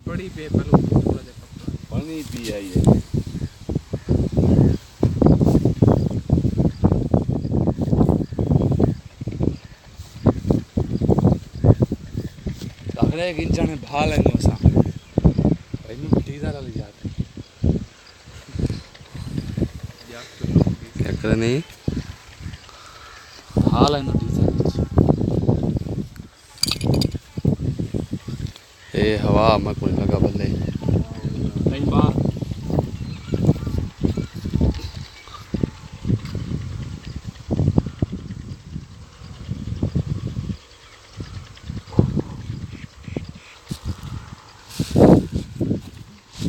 बड़ी पेपर थोड़ा देखो पानी पिया ये अगले एक इंसान भाल है नोसा भाई नु डीजल वाली जाते क्या करे नहीं भाल है नु डीजल ए हवा में कोई लगा बल्ले नहीं बात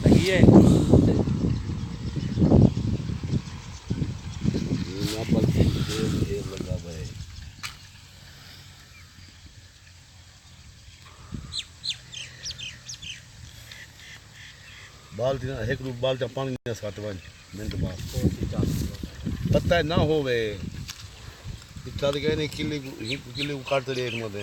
लगी है ना बल्कि ये लगा भाई बाल्टी ना एक रूप बाल्टी पानी ना साटवान मिनट बाद पता है ना होवे इतना तो कहने किले काटते रहे एक मत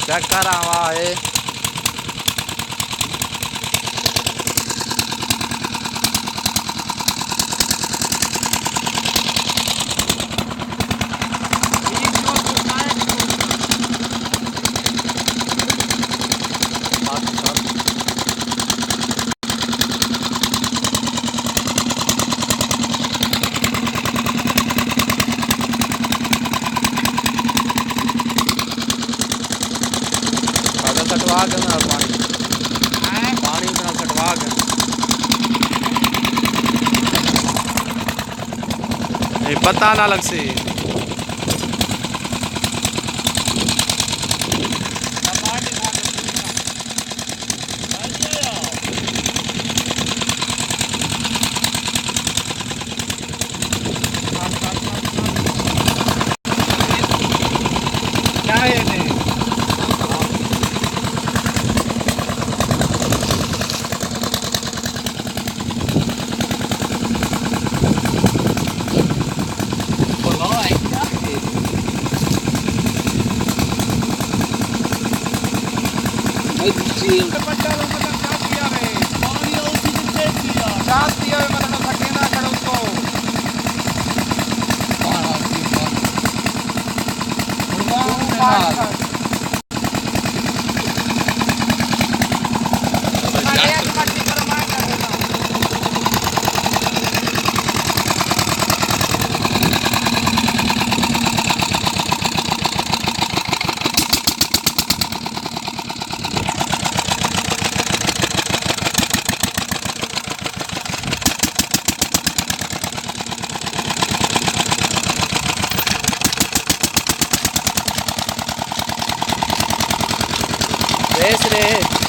क्या कर रहा है सटवा के ना पानी इतना सटवा के नहीं पता ना लग से क्या है नहीं बेच रहे